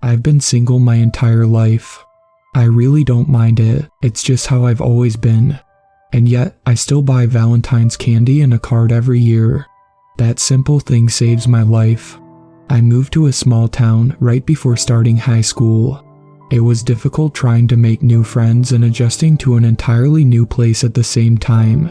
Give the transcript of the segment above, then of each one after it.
I've been single my entire life. I really don't mind it, it's just how I've always been. And yet, I still buy Valentine's candy and a card every year. That simple thing saves my life. I moved to a small town right before starting high school. It was difficult trying to make new friends and adjusting to an entirely new place at the same time.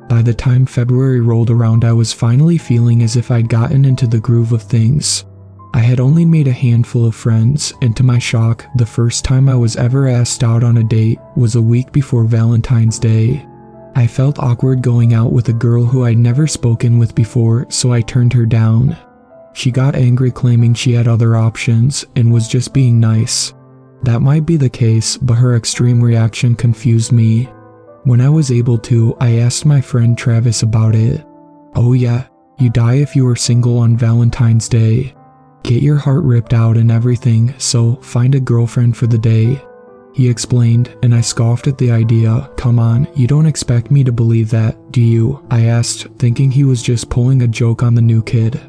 By the time February rolled around, I was finally feeling as if I'd gotten into the groove of things. I had only made a handful of friends, and to my shock, the first time I was ever asked out on a date was a week before Valentine's Day. I felt awkward going out with a girl who I'd never spoken with before, so I turned her down. She got angry, claiming she had other options and was just being nice. That might be the case, but her extreme reaction confused me. When I was able to, I asked my friend Travis about it. "Oh yeah, you die if you were single on Valentine's Day. Get your heart ripped out and everything, so find a girlfriend for the day," he explained, and I scoffed at the idea. "Come on, you don't expect me to believe that, do you?" I asked, thinking he was just pulling a joke on the new kid.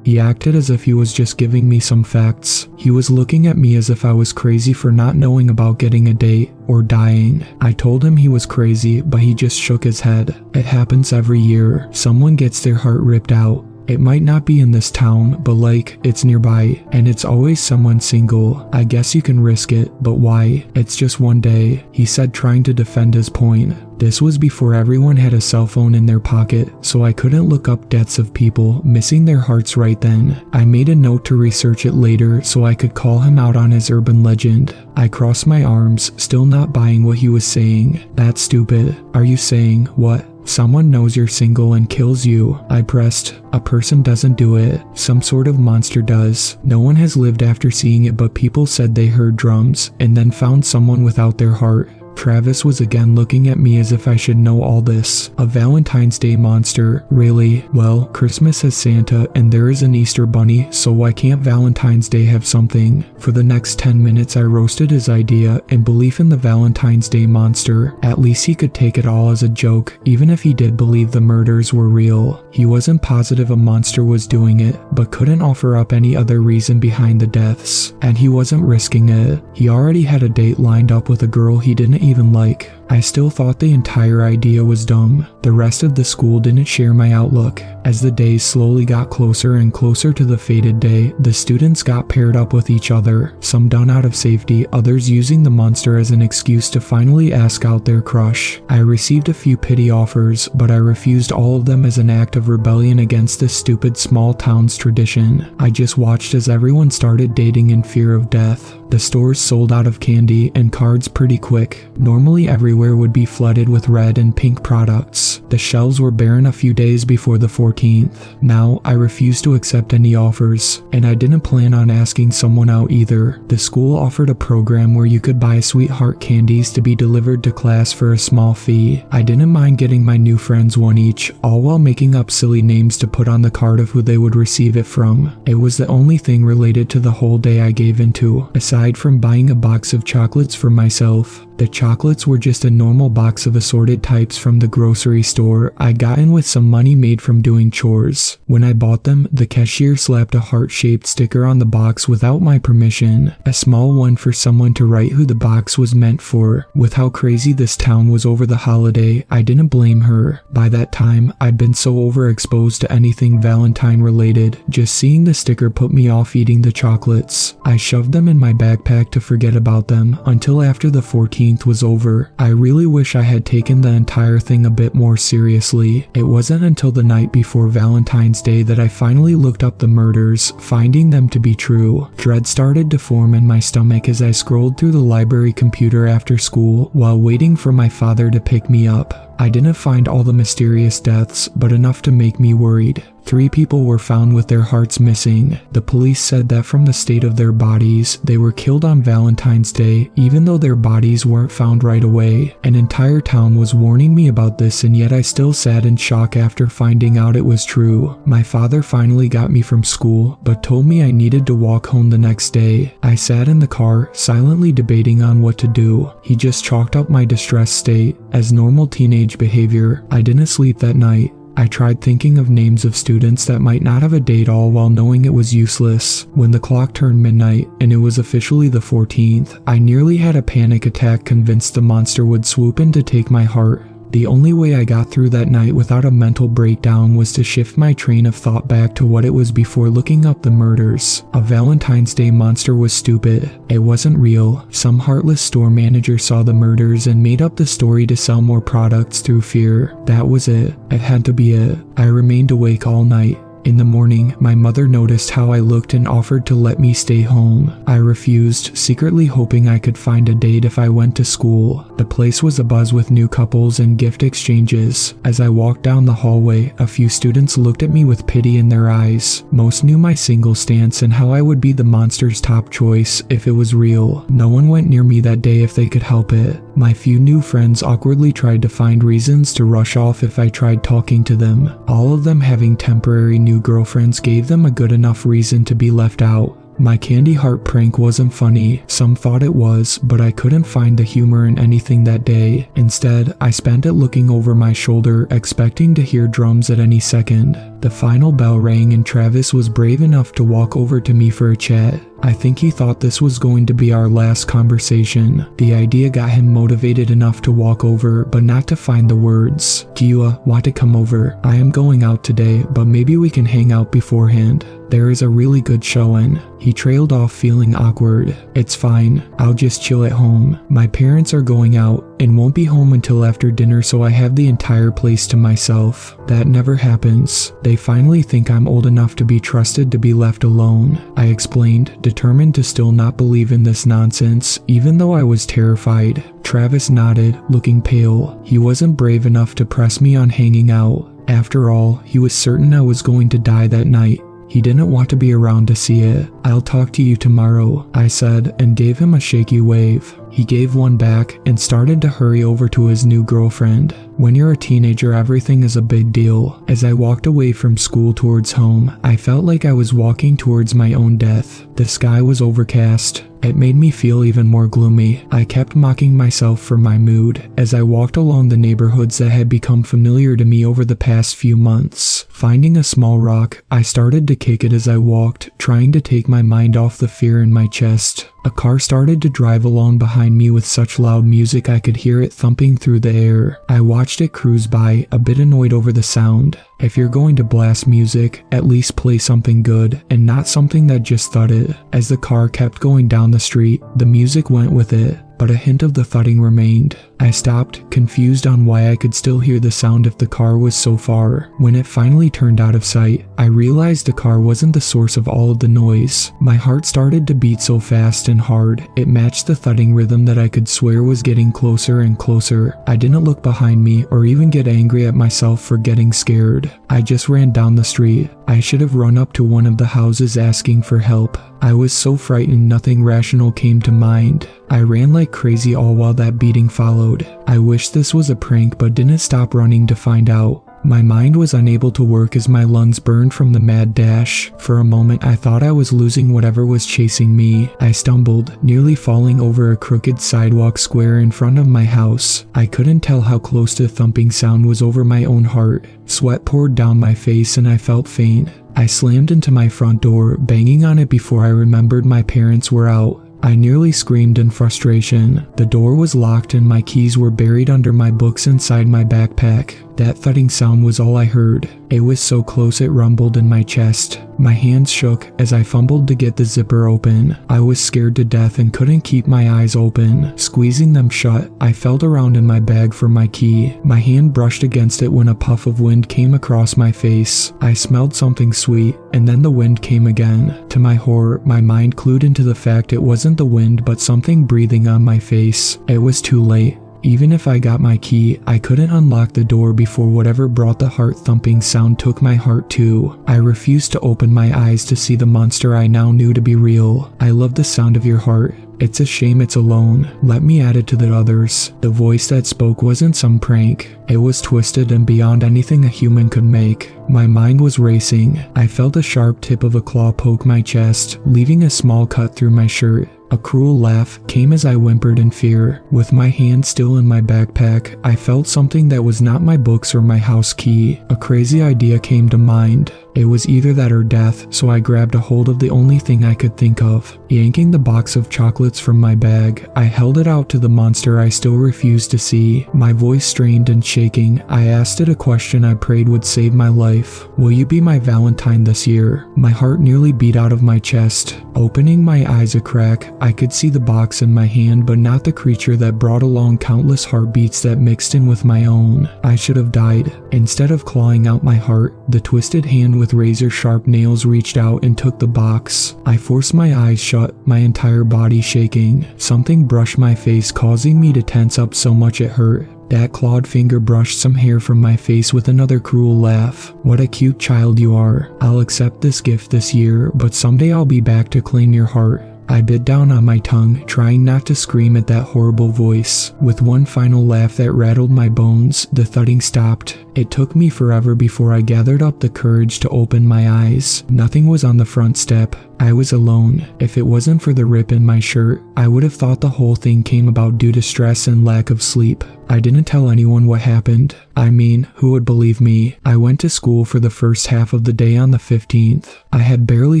He acted as if he was just giving me some facts. He was looking at me as if I was crazy for not knowing about getting a date or dying. I told him he was crazy, but he just shook his head. "It happens every year. Someone gets their heart ripped out. It might not be in this town, but like, it's nearby, and it's always someone single. I guess you can risk it, but why? It's just one day," he said, trying to defend his point. This was before everyone had a cell phone in their pocket, so I couldn't look up deaths of people missing their hearts right then. I made a note to research it later so I could call him out on his urban legend. I crossed my arms, still not buying what he was saying. "That's stupid. Are you saying, what? Someone knows you're single and kills you?" I pressed. "A person doesn't do it. Some sort of monster does. No one has lived after seeing it, but people said they heard drums and then found someone without their heart." Travis was again looking at me as if I should know all this. "A Valentine's Day monster? Really? Well, Christmas has Santa and there is an Easter bunny, so why can't Valentine's Day have something?" For the next 10 minutes I roasted his idea and belief in the Valentine's Day monster. At least he could take it all as a joke, even if he did believe the murders were real. He wasn't positive a monster was doing it, but couldn't offer up any other reason behind the deaths. And he wasn't risking it. He already had a date lined up with a girl he didn't even like. I still thought the entire idea was dumb. The rest of the school didn't share my outlook. As the days slowly got closer and closer to the fated day, the students got paired up with each other, some done out of safety, others using the monster as an excuse to finally ask out their crush. I received a few pity offers, but I refused all of them as an act of rebellion against this stupid small town's tradition. I just watched as everyone started dating in fear of death. The stores sold out of candy and cards pretty quick. Normally everywhere would be flooded with red and pink products. The shelves were barren a few days before the 14th. Now, I refused to accept any offers, and I didn't plan on asking someone out either. The school offered a program where you could buy sweetheart candies to be delivered to class for a small fee. I didn't mind getting my new friends one each, all while making up silly names to put on the card of who they would receive it from. It was the only thing related to the whole day I gave into, aside from buying a box of chocolates for myself. The chocolates were just a normal box of assorted types from the grocery store I'd gotten with some money made from doing chores. When I bought them, the cashier slapped a heart-shaped sticker on the box without my permission, a small one for someone to write who the box was meant for. With how crazy this town was over the holiday, I didn't blame her. By that time, I'd been so overexposed to anything Valentine related, just seeing the sticker put me off eating the chocolates. I shoved them in my backpack to forget about them until after the 14th was over. I really wish I had taken the entire thing a bit more seriously. It wasn't until the night before Valentine's Day that I finally looked up the murders, finding them to be true. Dread started to form in my stomach as I scrolled through the library computer after school while waiting for my father to pick me up. I didn't find all the mysterious deaths, but enough to make me worried. 3 people were found with their hearts missing. The police said that from the state of their bodies, they were killed on Valentine's Day, even though their bodies weren't found right away. An entire town was warning me about this, and yet I still sat in shock after finding out it was true. My father finally got me from school, but told me I needed to walk home the next day. I sat in the car, silently debating on what to do. He just chalked up my distressed state as normal teenage behavior. I didn't sleep that night. I tried thinking of names of students that might not have a date, all while knowing it was useless. When the clock turned midnight and it was officially the 14th, I nearly had a panic attack, convinced the monster would swoop in to take my heart. The only way I got through that night without a mental breakdown was to shift my train of thought back to what it was before looking up the murders. A Valentine's Day monster was stupid. It wasn't real. Some heartless store manager saw the murders and made up the story to sell more products through fear. That was it. It had to be it. I remained awake all night. In the morning, my mother noticed how I looked and offered to let me stay home. I refused, secretly hoping I could find a date if I went to school. The place was abuzz with new couples and gift exchanges. As I walked down the hallway, a few students looked at me with pity in their eyes. Most knew my single stance and how I would be the monster's top choice if it was real. No one went near me that day if they could help it. My few new friends awkwardly tried to find reasons to rush off if I tried talking to them. All of them having temporary new girlfriends gave them a good enough reason to be left out. My candy heart prank wasn't funny. Some thought it was, but I couldn't find the humor in anything that day. Instead, I spent it looking over my shoulder, expecting to hear drums at any second. The final bell rang and Travis was brave enough to walk over to me for a chat. I think he thought this was going to be our last conversation. The idea got him motivated enough to walk over, but not to find the words. "Kiwa, want to come over? I am going out today, but maybe we can hang out beforehand. There is a really good showing." He trailed off feeling awkward. "It's fine. I'll just chill at home. My parents are going out and won't be home until after dinner, so I have the entire place to myself." That never happens. They finally think I'm old enough to be trusted to be left alone, I explained, determined to still not believe in this nonsense, even though I was terrified. Travis nodded, looking pale. He wasn't brave enough to press me on hanging out. After all, he was certain I was going to die that night. He didn't want to be around to see it. "I'll talk to you tomorrow," I said, and gave him a shaky wave. He gave one back and started to hurry over to his new girlfriend. When you're a teenager, everything is a big deal. As I walked away from school towards home, I felt like I was walking towards my own death. The sky was overcast. It made me feel even more gloomy. I kept mocking myself for my mood as I walked along the neighborhoods that had become familiar to me over the past few months. Finding a small rock, I started to kick it as I walked, trying to take my mind off the fear in my chest. A car started to drive along behind me with such loud music I could hear it thumping through the air. I watched it cruise by, a bit annoyed over the sound. If you're going to blast music, at least play something good, and not something that just thudded. As the car kept going down the street, the music went with it, but a hint of the thudding remained. I stopped, confused on why I could still hear the sound if the car was so far. When it finally turned out of sight, I realized the car wasn't the source of all of the noise. My heart started to beat so fast and hard, it matched the thudding rhythm that I could swear was getting closer and closer. I didn't look behind me or even get angry at myself for getting scared. I just ran down the street. I should have run up to one of the houses asking for help. I was so frightened nothing rational came to mind. I ran like crazy all while that beating followed. I wish this was a prank but didn't stop running to find out. My mind was unable to work as my lungs burned from the mad dash. For a moment I thought I was losing whatever was chasing me. I stumbled, nearly falling over a crooked sidewalk square in front of my house. I couldn't tell how close the thumping sound was over my own heart. Sweat poured down my face and I felt faint. I slammed into my front door, banging on it before I remembered my parents were out. I nearly screamed in frustration. The door was locked and my keys were buried under my books inside my backpack. That thudding sound was all I heard. It was so close it rumbled in my chest. My hands shook as I fumbled to get the zipper open. I was scared to death and couldn't keep my eyes open. Squeezing them shut, I felt around in my bag for my key. My hand brushed against it when a puff of wind came across my face. I smelled something sweet, and then the wind came again. To my horror, my mind clued into the fact it wasn't the wind but something breathing on my face. It was too late. Even if I got my key, I couldn't unlock the door before whatever brought the heart-thumping sound took my heart too. I refused to open my eyes to see the monster I now knew to be real. "I love the sound of your heart. It's a shame it's alone. Let me add it to the others." The voice that spoke wasn't some prank. It was twisted and beyond anything a human could make. My mind was racing. I felt a sharp tip of a claw poke my chest, leaving a small cut through my shirt. A cruel laugh came as I whimpered in fear. With my hand still in my backpack, I felt something that was not my books or my house key. A crazy idea came to mind. It was either that or death, so I grabbed a hold of the only thing I could think of. Yanking the box of chocolates from my bag, I held it out to the monster I still refused to see. My voice strained and shaking, I asked it a question I prayed would save my life. Will you be my Valentine this year? My heart nearly beat out of my chest. Opening my eyes a crack, I could see the box in my hand, but not the creature that brought along countless heartbeats that mixed in with my own. I should have died. Instead of clawing out my heart, the twisted hand with razor-sharp nails reached out and took the box. I forced my eyes shut, my entire body shaking. Something brushed my face, causing me to tense up so much it hurt. That clawed finger brushed some hair from my face with another cruel laugh. What a cute child you are. I'll accept this gift this year, but someday I'll be back to claim your heart. I bit down on my tongue, trying not to scream at that horrible voice. With one final laugh that rattled my bones, the thudding stopped. It took me forever before I gathered up the courage to open my eyes. Nothing was on the front step. I was alone. If it wasn't for the rip in my shirt, I would have thought the whole thing came about due to stress and lack of sleep. I didn't tell anyone what happened. I mean, who would believe me? I went to school for the first half of the day on the 15th. I had barely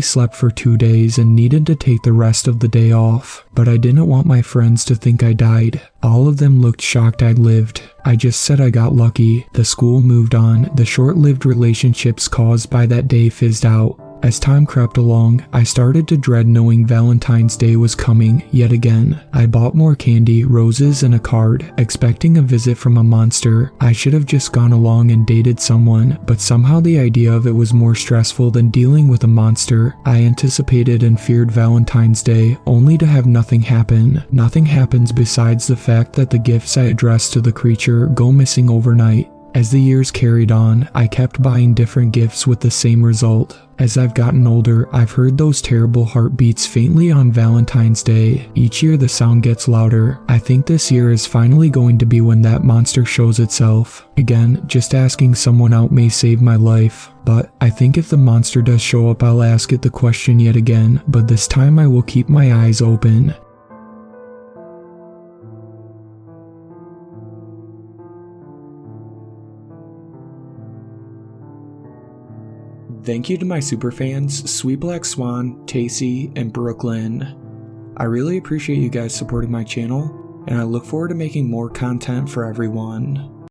slept for 2 days and needed to take the rest of the day off, but I didn't want my friends to think I died. All of them looked shocked I'd lived. I just said I got lucky. The school moved on. The short-lived relationships caused by that day fizzed out. As time crept along, I started to dread knowing Valentine's Day was coming yet again. I bought more candy, roses, and a card, expecting a visit from a monster. I should have just gone along and dated someone, but somehow the idea of it was more stressful than dealing with a monster. I anticipated and feared Valentine's Day, only to have nothing happen. Nothing happens besides the fact that the gifts I addressed to the creature go missing overnight. As the years carried on, I kept buying different gifts with the same result. As I've gotten older, I've heard those terrible heartbeats faintly on Valentine's Day. Each year the sound gets louder. I think this year is finally going to be when that monster shows itself. Again, just asking someone out may save my life. But I think if the monster does show up, I'll ask it the question yet again, but this time I will keep my eyes open. Thank you to my superfans, Sweet Black Swan, Tacy, and Brooklyn. I really appreciate you guys supporting my channel, and I look forward to making more content for everyone.